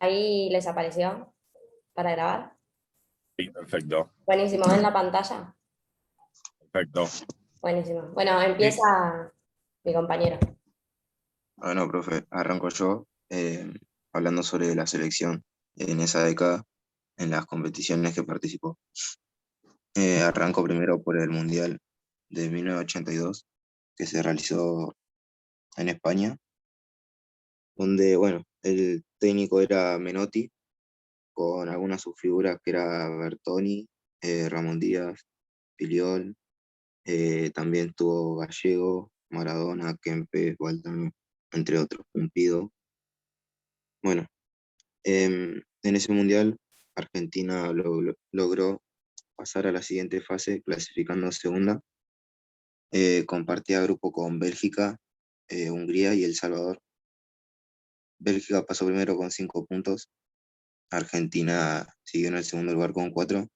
Ahí les apareció para grabar. Sí, perfecto, Buenísimo, ¿ven la pantalla? perfecto. Buenísimo. Bueno, Sí, empieza mi compañero. Bueno, profe, arranco yo hablando sobre la selección en esa década, en las competiciones que participó. Arranco primero por el Mundial de 1982, que se realizó en España, donde, bueno, el técnico era Menotti, con algunas subfiguras que era Bertoni, Ramón Díaz, Filiol, también tuvo Gallego, Maradona, Kempes, Valdano, entre otros, Pumpido. Bueno, en ese mundial, Argentina logró pasar a la siguiente fase, clasificando segunda. Compartía grupo con Bélgica, Hungría y El Salvador. Bélgica pasó primero con 5 puntos, Argentina siguió en el segundo lugar con 4,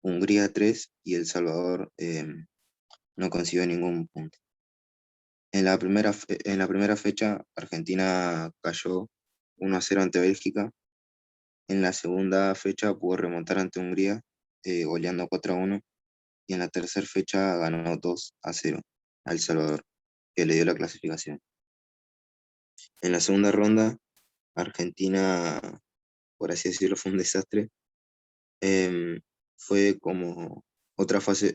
Hungría 3 y El Salvador no consiguió ningún punto. En la primera fecha, Argentina cayó 1-0 ante Bélgica. En la segunda fecha pudo remontar ante Hungría, goleando 4-1, y en la tercera fecha ganó 2-0 a El Salvador, que le dio la clasificación. En la segunda ronda, Argentina, por así decirlo, fue un desastre. Em, Fue como otra fase,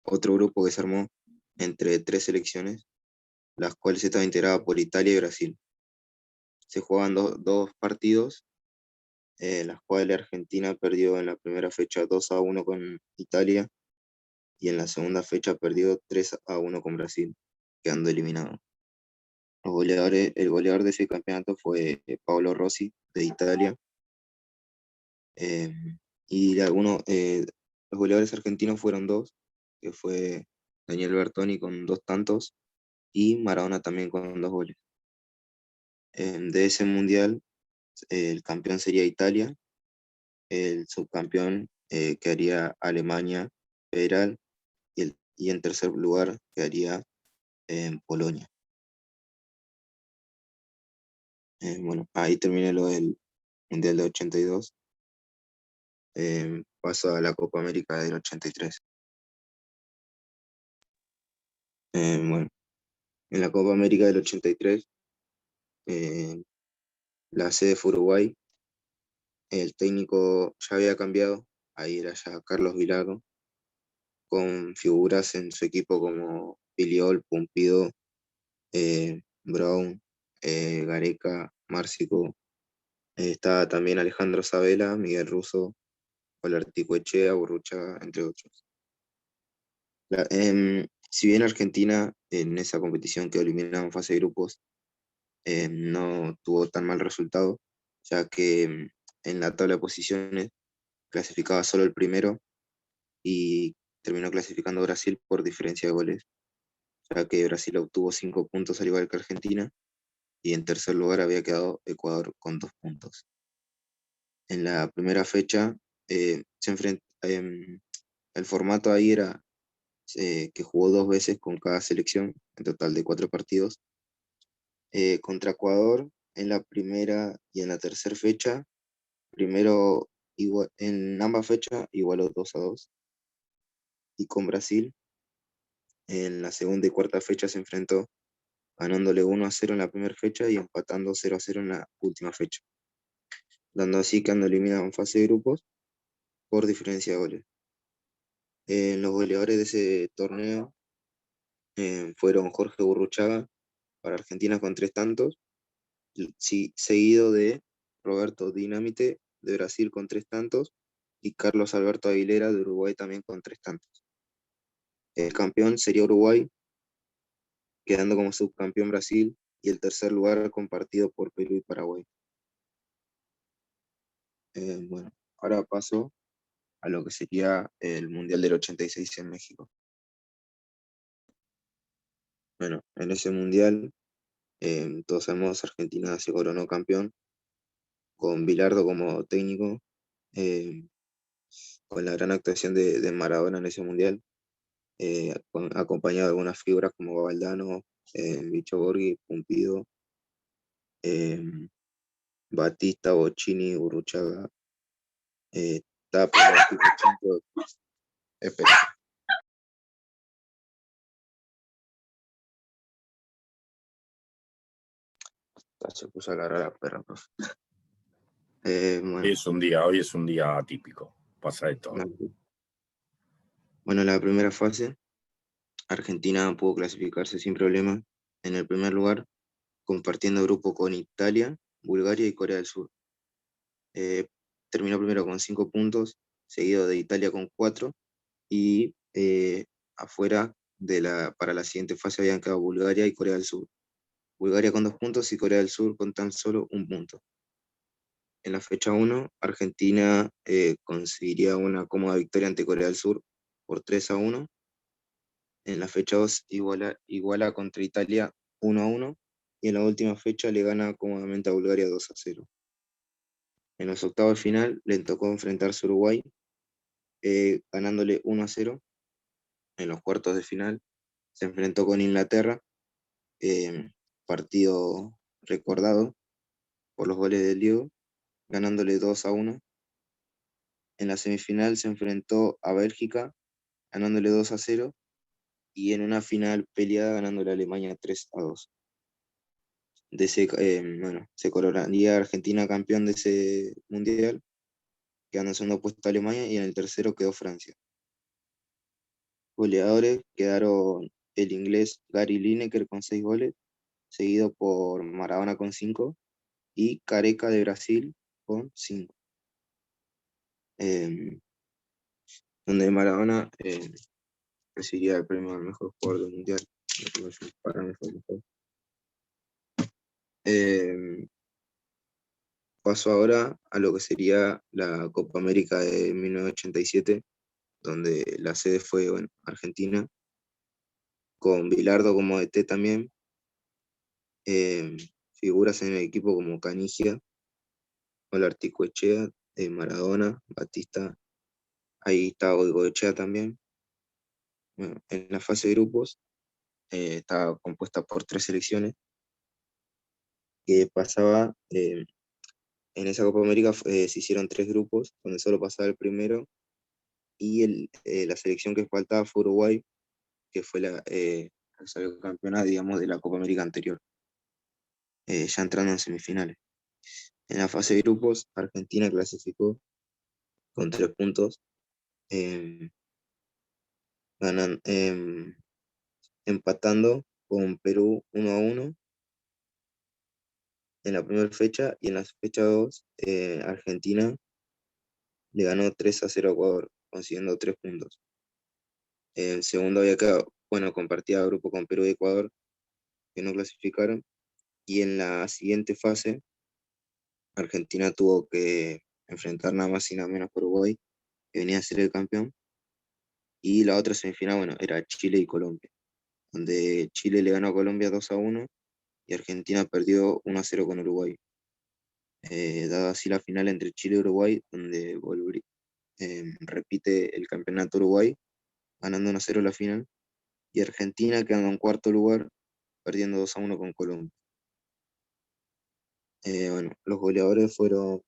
otro grupo que se armó entre tres selecciones, las cuales estaban integradas por Italia y Brasil. Se jugaban dos partidos, las cuales Argentina perdió en la primera fecha 2-1 con Italia y en la segunda fecha perdió 3-1 con Brasil, quedando eliminado. El goleador de ese campeonato fue Paolo Rossi, de Italia, eh, y los goleadores argentinos fueron dos, que fue Daniel Bertoni con 2 tantos y Maradona también con 2 goles. De ese mundial, el campeón sería Italia, el subcampeón quedaría Alemania Federal y en tercer lugar quedaría Polonia. Bueno, ahí terminé lo del Mundial de 82. Paso a la Copa América del 83. Bueno, en la Copa América del 83, eh, la sede fue Uruguay. El técnico ya había cambiado, ahí era ya Carlos Bilardo, con figuras en su equipo como Filiol, Pumpido, Brown, Gareca, Márcico. Estaba también Alejandro Sabela, Miguel Russo, Olarticoechea, Burruchaga, entre otros. Si bien Argentina en esa competición quedó eliminada en fase de grupos, no tuvo tan mal resultado, ya que en la tabla de posiciones clasificaba solo el primero y terminó clasificando Brasil por diferencia de goles, ya que Brasil obtuvo 5 puntos al igual que Argentina, y en tercer lugar había quedado Ecuador con 2 puntos. En la primera fecha, el formato ahí era que jugó 2 veces con cada selección, en total de 4 partidos, contra Ecuador en la primera y en la tercera fecha. Primero, en ambas fechas igualó 2-2, y con Brasil en la segunda y cuarta fecha se enfrentó, ganándole 1-0 en la primera fecha y empatando 0-0 en la última fecha, dando así que ando eliminado en fase de grupos por diferencia de goles. Los goleadores de ese torneo fueron Jorge Burruchaga para Argentina con 3 tantos, seguido de Roberto Dinamite de Brasil con 3 tantos y Carlos Alberto Aguilera de Uruguay también con 3 tantos. El campeón sería Uruguay, quedando como subcampeón Brasil, y el tercer lugar compartido por Perú y Paraguay. Bueno, ahora paso a lo que sería el Mundial del 86 en México. Bueno, en ese Mundial, todos sabemos, Argentina se coronó campeón, con Bilardo como técnico, eh, con la gran actuación de Maradona en ese Mundial, acompañado de algunas figuras como Valdano, Bicho Borghi, Pumpido, eh, Batista, Bocini, Burruchaga, Tapia, Martínez, entre otros. Espera. Se puso a ladrar la perra, profe. Bueno, Hoy es un día atípico. Pasa de todo. bueno, la primera fase, Argentina pudo clasificarse sin problema en el primer lugar, compartiendo grupo con Italia, Bulgaria y Corea del Sur. Terminó primero con 5 puntos, seguido de Italia con 4, y afuera para la siguiente fase habían quedado Bulgaria y Corea del Sur. Bulgaria con 2 puntos y Corea del Sur con tan solo 1 punto. En la fecha 1, Argentina conseguiría una cómoda victoria ante Corea del Sur por 3-1. En la fecha 2 iguala contra Italia 1-1. Y en la última fecha le gana cómodamente a Bulgaria 2-0. En los octavos de final le tocó enfrentarse a Uruguay, ganándole 1-0. En los cuartos de final se enfrentó con Inglaterra, partido recordado por los goles del Diego, ganándole 2-1. En la semifinal se enfrentó a Bélgica, ganándole 2-0. Y en una final peleada ganándole a Alemania 3-2. Se coronaría Argentina campeón de ese mundial, quedando en segundo puesto Alemania y en el tercero quedó Francia. Goleadores quedaron el inglés Gary Lineker con 6 goles, seguido por Maradona con 5 y Careca de Brasil con 5. Donde Maradona recibiría el premio al mejor jugador del mundial. Para mí fue el mejor. Paso ahora a lo que sería la Copa América de 1987, donde la sede fue Argentina, con Bilardo como DT también, figuras en el equipo como Canigia, Olarticoechea, Maradona, Batista, ahí está Goicoechea también. Bueno, en la fase de grupos estaba compuesta por 3 selecciones que pasaba, en esa Copa América se hicieron 3 grupos, donde solo pasaba el primero, y la selección que faltaba fue Uruguay, que fue la salió campeona, digamos, de la Copa América anterior, ya entrando en semifinales. En la fase de grupos, Argentina clasificó con 3 puntos, eh, empatando con Perú 1-1 en la primera fecha, y en la fecha 2, Argentina le ganó 3-0 a Ecuador, consiguiendo 3 puntos. El segundo había quedado, compartía grupo con Perú y Ecuador, que no clasificaron, y en la siguiente fase, Argentina tuvo que enfrentar nada más y nada menos por Uruguay, que venía a ser el campeón, y la otra semifinal, era Chile y Colombia, donde Chile le ganó a Colombia 2-1 y Argentina perdió 1-0 con Uruguay. Dado así la final entre Chile y Uruguay, donde repite el campeonato Uruguay, ganando 1-0 la final, y Argentina quedando en cuarto lugar, perdiendo 2-1 con Colombia. Los goleadores fueron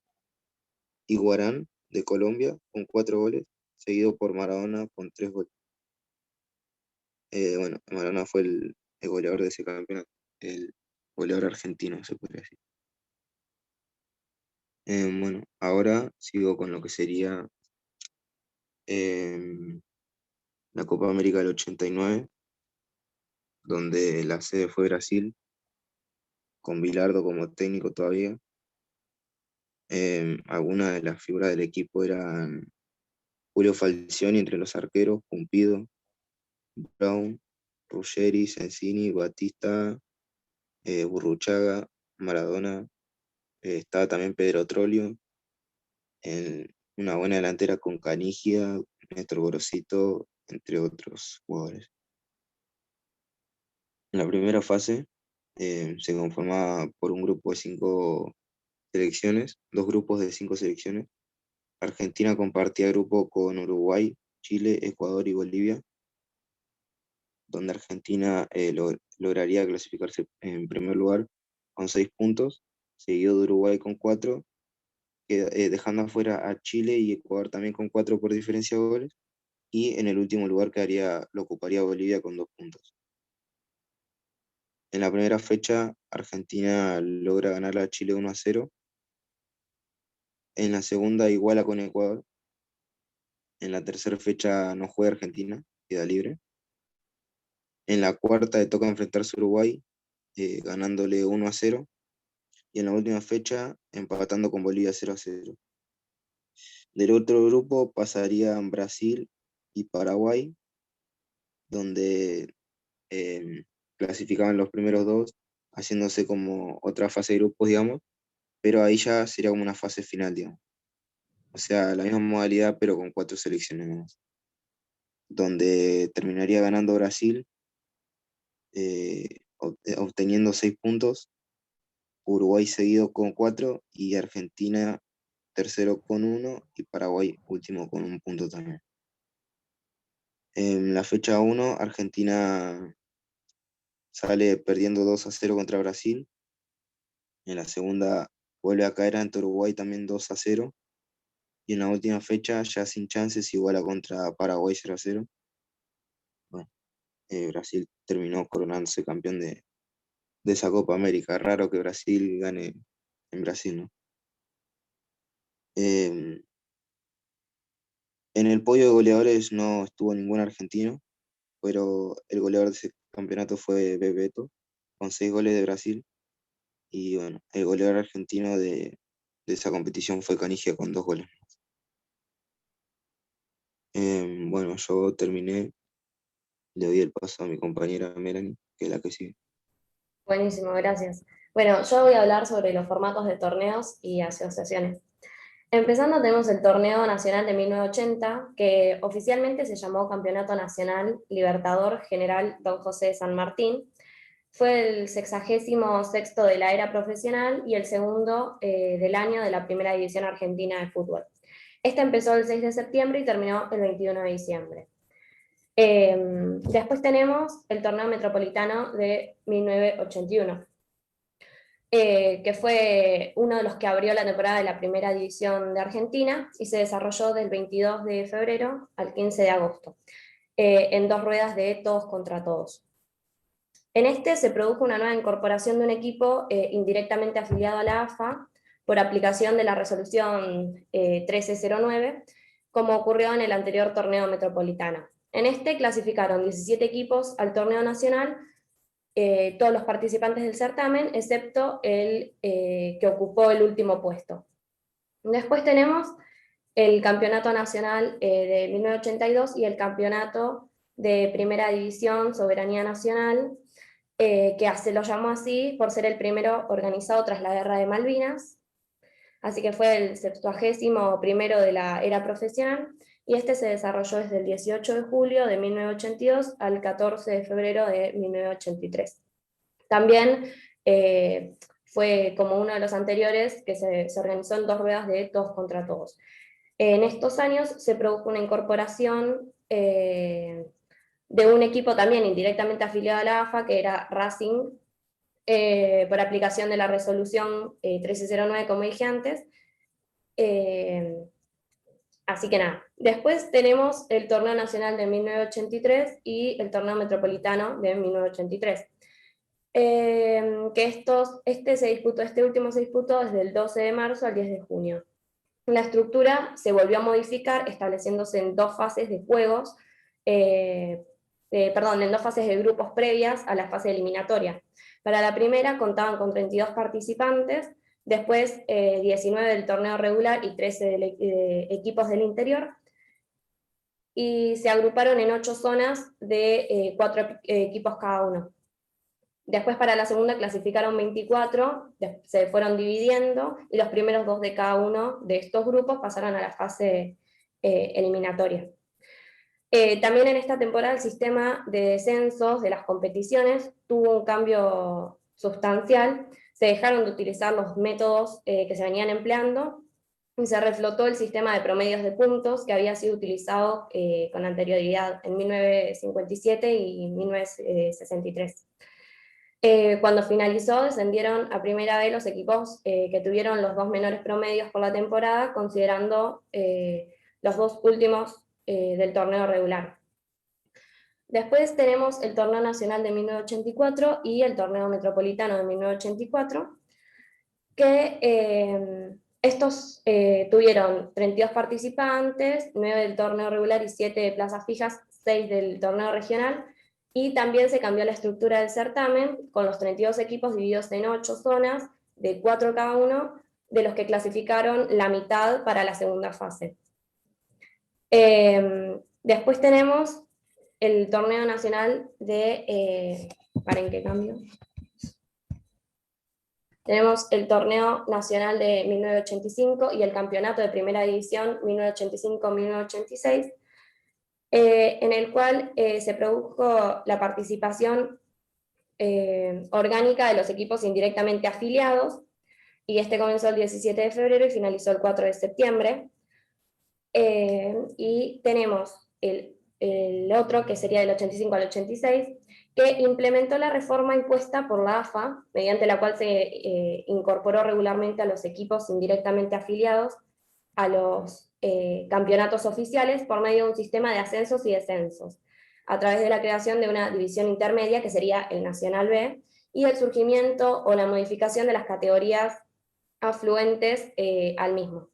Higuarán de Colombia con 4 goles, seguido por Maradona con 3 goles. Maradona fue el goleador de ese campeonato, el goleador argentino, se podría decir. Ahora sigo con lo que sería la Copa América del 89, donde la sede fue Brasil, con Bilardo como técnico todavía. Algunas de las figuras del equipo eran Julio Falcioni entre los arqueros, Pumpido, Brown, Ruggeri, Sensini, Batista, Burruchaga, Maradona. Estaba también Pedro Trollio, en una buena delantera con Canigia, Néstor Gorosito, entre otros jugadores. En la primera fase se conformaba por un grupo de 5 selecciones, 2 grupos de 5 selecciones. Argentina compartía grupo con Uruguay, Chile, Ecuador y Bolivia, donde Argentina lograría clasificarse en primer lugar con 6 puntos, seguido de Uruguay con 4, dejando afuera a Chile y Ecuador también con 4 por diferencia de goles, y en el último lugar lo ocuparía Bolivia con 2 puntos. En la primera fecha, Argentina logra ganar a Chile 1-0. En la segunda, iguala con Ecuador. En la tercera fecha no juega Argentina, queda libre. En la cuarta le toca enfrentarse a Uruguay, ganándole 1-0. Y en la última fecha, empatando con Bolivia 0-0. Del otro grupo pasarían Brasil y Paraguay, donde clasificaban los primeros dos, haciéndose como otra fase de grupos, digamos, pero ahí ya sería como una fase final, digamos. O sea, la misma modalidad, pero con 4 selecciones más, donde terminaría ganando Brasil, obteniendo 6 puntos, Uruguay seguido con 4 y Argentina tercero con 1 y Paraguay último con 1 punto también. En la fecha 1, Argentina sale perdiendo 2-0 contra Brasil. En la segunda vuelve a caer ante Uruguay también 2-0. Y en la última fecha, ya sin chances, iguala contra Paraguay 0-0. Bueno, Brasil terminó coronándose campeón de esa Copa América. Raro que Brasil gane en Brasil, ¿no? En el podio de goleadores no estuvo ningún argentino, pero el goleador de ese campeonato fue Bebeto, con 6 goles de Brasil. Y bueno, el goleador argentino de esa competición fue Canigia con 2 goles. Bueno, yo terminé, le doy el paso a mi compañera Melanie, que es la que sigue. Buenísimo, gracias. Bueno, yo voy a hablar sobre los formatos de torneos y asociaciones. Empezando tenemos el Torneo Nacional de 1980, que oficialmente se llamó Campeonato Nacional Libertador General Don José de San Martín. Fue el 66º de la era profesional y el segundo del año de la Primera División Argentina de Fútbol. Este empezó el 6 de septiembre y terminó el 21 de diciembre. Después tenemos el Torneo Metropolitano de 1981. Que fue uno de los que abrió la temporada de la Primera División de Argentina y se desarrolló del 22 de febrero al 15 de agosto, en 2 ruedas de todos contra todos. En este se produjo una nueva incorporación de un equipo indirectamente afiliado a la AFA por aplicación de la resolución 1309, como ocurrió en el anterior torneo metropolitano. En este clasificaron 17 equipos al torneo nacional, todos los participantes del certamen, excepto el que ocupó el último puesto. Después tenemos el Campeonato Nacional de 1982 y el Campeonato de Primera División Soberanía Nacional, que se lo llamó así por ser el primero organizado tras la Guerra de Malvinas, así que fue el 71º de la era profesional, y este se desarrolló desde el 18 de julio de 1982 al 14 de febrero de 1983. También fue como uno de los anteriores que se organizó en 2 ruedas de todos contra todos. En estos años se produjo una incorporación de un equipo también indirectamente afiliado a la AFA, que era Racing, por aplicación de la resolución 1309, como dije antes. Así que nada. Después tenemos el Torneo Nacional de 1983 y el Torneo Metropolitano de 1983. Que este último se disputó desde el 12 de marzo al 10 de junio. La estructura se volvió a modificar, estableciéndose en 2 fases de juegos, en 2 fases de grupos previas a la fase eliminatoria. Para la primera contaban con 32 participantes, después 19 del torneo regular y 13 equipos del interior, y se agruparon en 8 zonas de 4 equipos cada uno. Después para la segunda clasificaron 24, se fueron dividiendo y los primeros 2 de cada uno de estos grupos pasaron a la fase eliminatoria. También en esta temporada el sistema de descensos de las competiciones tuvo un cambio sustancial, se dejaron de utilizar los métodos que se venían empleando y se reflotó el sistema de promedios de puntos que había sido utilizado con anterioridad en 1957 y 1963. Cuando finalizó, descendieron a Primera B los equipos que tuvieron los 2 menores promedios por la temporada, considerando los 2 últimos del torneo regular. Después tenemos el Torneo Nacional de 1984 y el Torneo Metropolitano de 1984, que estos tuvieron 32 participantes, 9 del torneo regular y 7 de plazas fijas, 6 del torneo regional, y también se cambió la estructura del certamen, con los 32 equipos divididos en 8 zonas, de 4 cada uno, de los que clasificaron la mitad para la segunda fase. Después tenemos el torneo nacional de... ¿Paren qué cambio? Tenemos el torneo nacional de 1985 y el campeonato de primera división 1985-1986, en el cual se produjo la participación orgánica de los equipos indirectamente afiliados, y este comenzó el 17 de febrero y finalizó el 4 de septiembre. Y tenemos el otro, que sería del 85 al 86, que implementó la reforma impuesta por la AFA, mediante la cual se incorporó regularmente a los equipos indirectamente afiliados a los campeonatos oficiales por medio de un sistema de ascensos y descensos, a través de la creación de una división intermedia, que sería el Nacional B, y el surgimiento o la modificación de las categorías afluentes al mismo.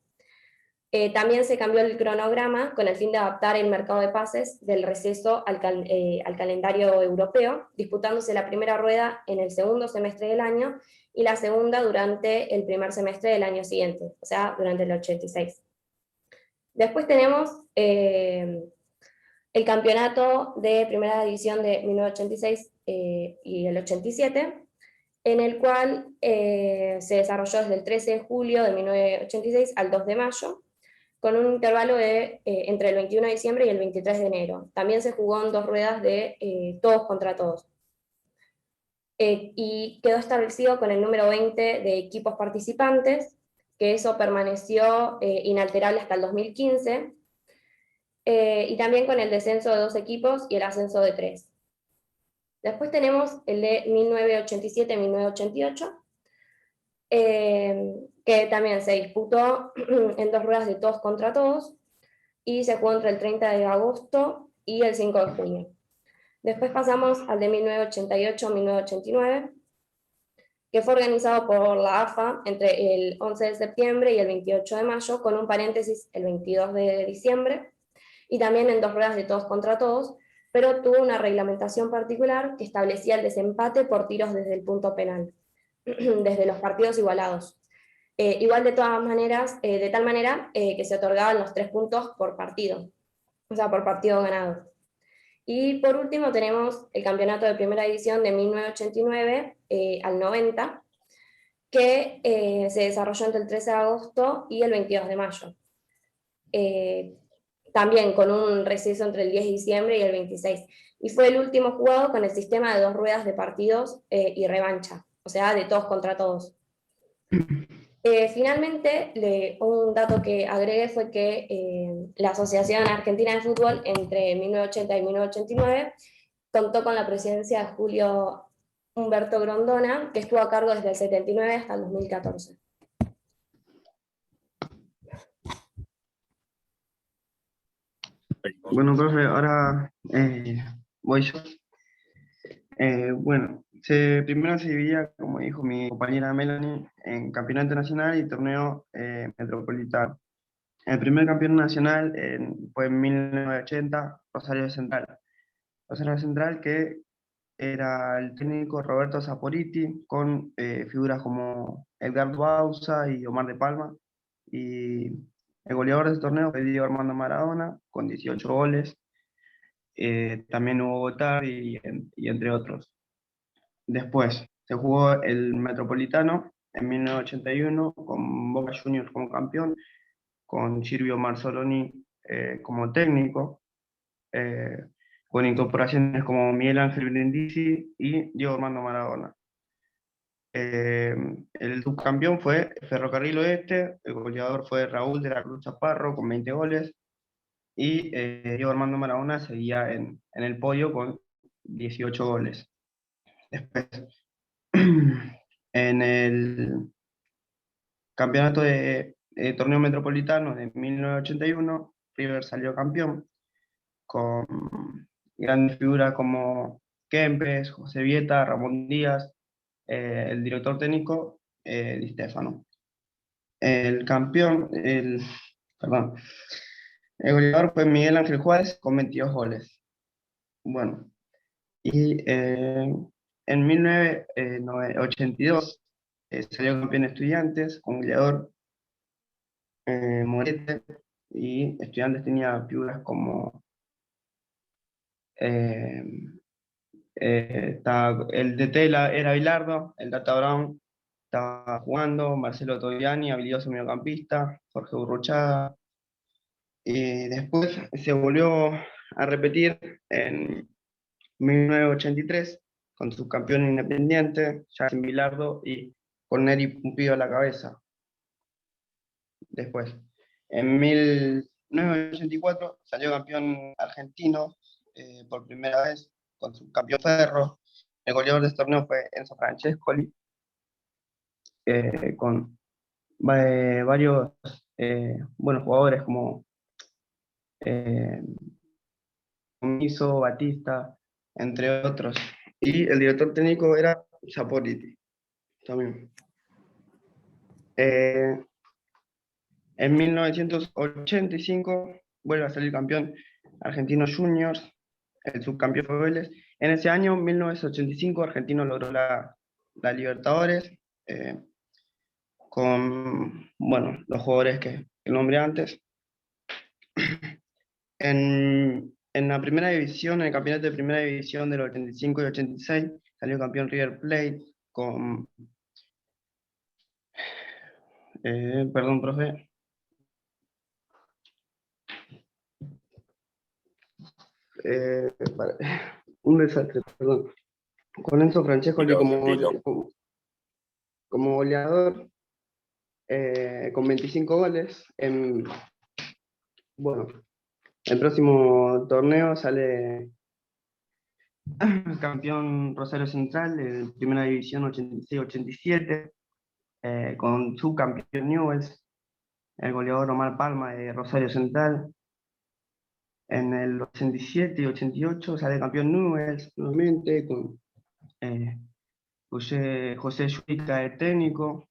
También se cambió el cronograma con el fin de adaptar el mercado de pases del receso al calendario europeo, disputándose la primera rueda en el segundo semestre del año y la segunda durante el primer semestre del año siguiente, o sea, durante el 86. Después tenemos el campeonato de primera división de 1986 y el 87, en el cual se desarrolló desde el 13 de julio de 1986 al 2 de mayo, con un intervalo de entre el 21 de diciembre y el 23 de enero. También se jugó en 2 ruedas de todos contra todos. Y quedó establecido con el número 20 de equipos participantes, que eso permaneció inalterable hasta el 2015, y también con el descenso de 2 equipos y el ascenso de 3. Después tenemos el de 1987-1988, que también se disputó en 2 ruedas de todos contra todos, y se jugó entre el 30 de agosto y el 5 de junio. Después pasamos al de 1988-1989, que fue organizado por la AFA entre el 11 de septiembre y el 28 de mayo, con un paréntesis el 22 de diciembre, y también en 2 ruedas de todos contra todos, pero tuvo una reglamentación particular que establecía el desempate por tiros desde el punto penal, desde los partidos igualados. Igual de todas maneras, de tal manera que se otorgaban los 3 puntos por partido, o sea, por partido ganado. Y por último tenemos el campeonato de primera división de 1989 al 90, que se desarrolló entre el 13 de agosto y el 22 de mayo. También con un receso entre el 10 de diciembre y el 26. Y fue el último jugado con el sistema de 2 ruedas de partidos y revancha, o sea, de todos contra todos. Finalmente, un dato que agregué fue que la Asociación Argentina de Fútbol entre 1980 y 1989 contó con la presidencia de Julio Humberto Grondona, que estuvo a cargo desde el 79 hasta el 2014. Bueno, profe, ahora voy yo. Bueno, primero se dividía, como dijo mi compañera Melanie, en campeonato nacional y torneo metropolitano. El primer campeón nacional fue en 1980, Rosario Central. Rosario Central, que era el técnico Roberto Saporiti, con figuras como Edgardo Bauza y Omar de Palma. Y el goleador de ese torneo fue Diego Armando Maradona, con 18 goles. También hubo Botardi y entre otros. Después se jugó el Metropolitano en 1981 con Boca Juniors como campeón, con Silvio Marzoloni como técnico, con incorporaciones como Miguel Ángel Brindisi y Diego Armando Maradona. El subcampeón fue Ferrocarril Oeste, el goleador fue Raúl de la Cruz Chaparro con 20 goles, y Diego Armando Maradona seguía en el podio con 18 goles. Después En el campeonato de torneo metropolitano de 1981, River salió campeón con grandes figuras como Kempes, José Vieta, Ramón Díaz, el director técnico Di Stéfano. El campeón, perdón, el goleador fue Miguel Ángel Juárez con 22 goles. Bueno, y en 1982 salió campeón Estudiantes con goleador Morete, y Estudiantes tenía figuras como el DT era Bilardo, el Tata Brown estaba jugando, Marcelo Togliani, habilidoso mediocampista, Jorge Burruchaga. Y después se volvió a repetir en 1983 con subcampeón Independiente, Jackson Bilardo y con Neri Pumpido a la cabeza. Después, en 1984 salió campeón argentino por primera vez con subcampeón Ferro. El goleador de este torneo fue Enzo Francescoli, con varios buenos jugadores como Miso, Batista, entre otros. Y el director técnico era Saporiti también. En 1985 vuelve a salir campeón Argentino Juniors, el subcampeón fue Vélez. En ese año, 1985, Argentino logró la Libertadores con los jugadores que nombré antes. En la primera división, en el campeonato de primera división del 85 y 86, salió campeón River Plate con... perdón, profe. Un desastre, perdón. Con Enzo Francescoli como goleador, con 25 goles. El próximo torneo sale campeón Rosario Central de primera división 86-87, con subcampeón Newell's, el goleador Omar Palma de Rosario Central. En el 87 y 88 sale campeón Newell's nuevamente con José Yudica de técnico,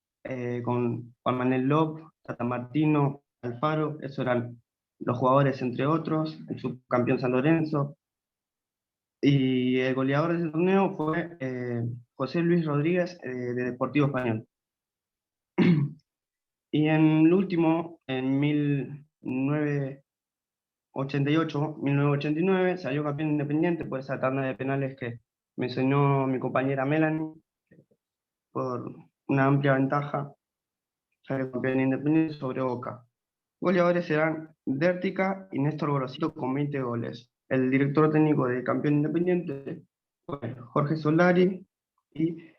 con Juan Manuel Lop, Tata Martino, Alfaro. Esos eran los jugadores, entre otros. El subcampeón San Lorenzo. Y el goleador de ese torneo fue José Luis Rodríguez de Deportivo Español. Y en el último, en 1989, salió campeón Independiente por esa tanda de penales que mencionó mi compañera Melanie, por una amplia ventaja. Salió campeón Independiente sobre Boca. Goleadores serán Dértica y Néstor Gorosito con 20 goles. El director técnico de campeón Independiente fue Jorge Solari, y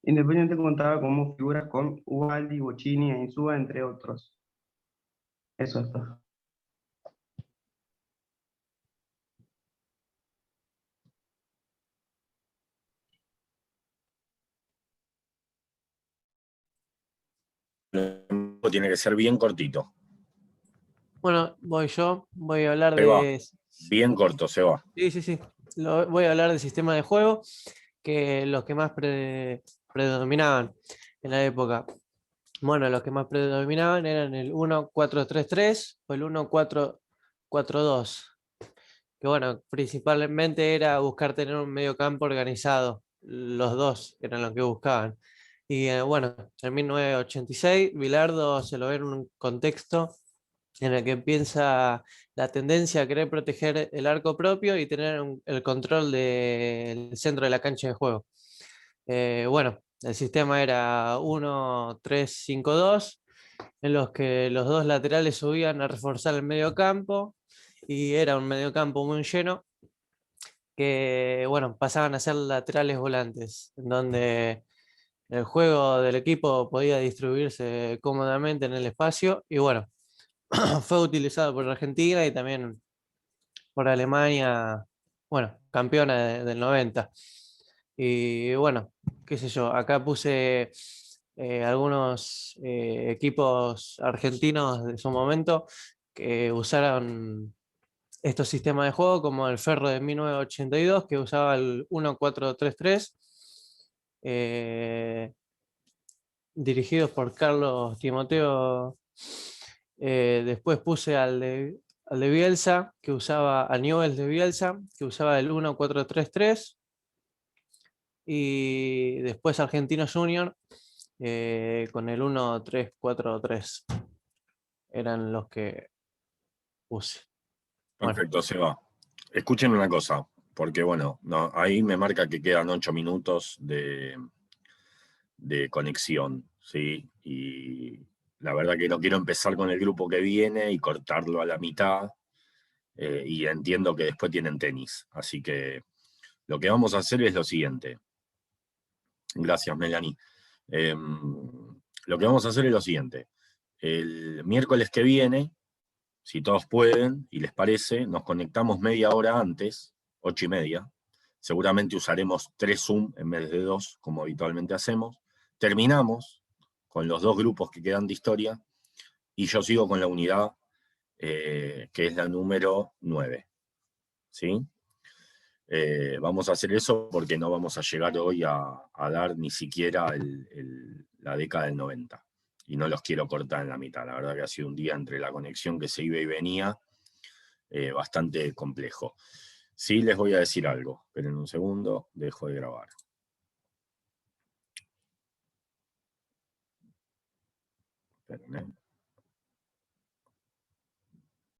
Independiente contaba como figuras con Ubaldi, Bocchini e Insúa, entre otros. Eso es todo. Tiene que ser bien cortito. Bueno, voy a hablar Se va. de... Bien corto, se va. Sí. Voy a hablar del sistema de juego, que los que más predominaban en la época. Bueno, los que más predominaban eran el 1-4-3-3 o el 1-4-4-2. Que bueno, principalmente era buscar tener un medio campo organizado. Los dos eran los que buscaban. Y bueno, en 1986, Bilardo se lo ve en un contexto en el que piensa la tendencia a querer proteger el arco propio y tener el control del centro de la cancha de juego. Bueno, el sistema era 1-3-5-2, en los que los dos laterales subían a reforzar el medio campo, y era un medio campo muy lleno, que bueno, pasaban a ser laterales volantes, en donde el juego del equipo podía distribuirse cómodamente en el espacio. Y bueno, fue utilizado por Argentina y también por Alemania, bueno, campeona del 90. Y bueno, qué sé yo, acá puse algunos equipos argentinos de su momento que usaron estos sistemas de juego, como el Ferro de 1982, que usaba el 1-4-3-3, dirigidos por Carlos Timoteo. Después puse al de Bielsa, que usaba, a Newell's de Bielsa, que usaba el 1-4-3-3. Y después Argentino Junior con el 1-3-4-3. Eran los que puse. Bueno, Perfecto, Seba. Escuchen una cosa, porque bueno, no, ahí me marca que quedan 8 minutos de conexión, ¿sí? Y la verdad que no quiero empezar con el grupo que viene y cortarlo a la mitad, y entiendo que después tienen tenis. Así que lo que vamos a hacer es lo siguiente. Gracias, Melanie. Lo que vamos a hacer es lo siguiente. El miércoles que viene, si todos pueden y les parece, nos conectamos media hora antes, 8:30. Seguramente usaremos 3 Zoom en vez de 2, como habitualmente hacemos. Terminamos con los 2 grupos que quedan de historia y yo sigo con la unidad que es la número 9. ¿Sí? Vamos a hacer eso porque no vamos a llegar hoy a dar ni siquiera la década del 90. Y no los quiero cortar en la mitad. La verdad que ha sido un día entre la conexión que se iba y venía bastante complejo. Sí, les voy a decir algo. Esperen un segundo, dejo de grabar. Esperen,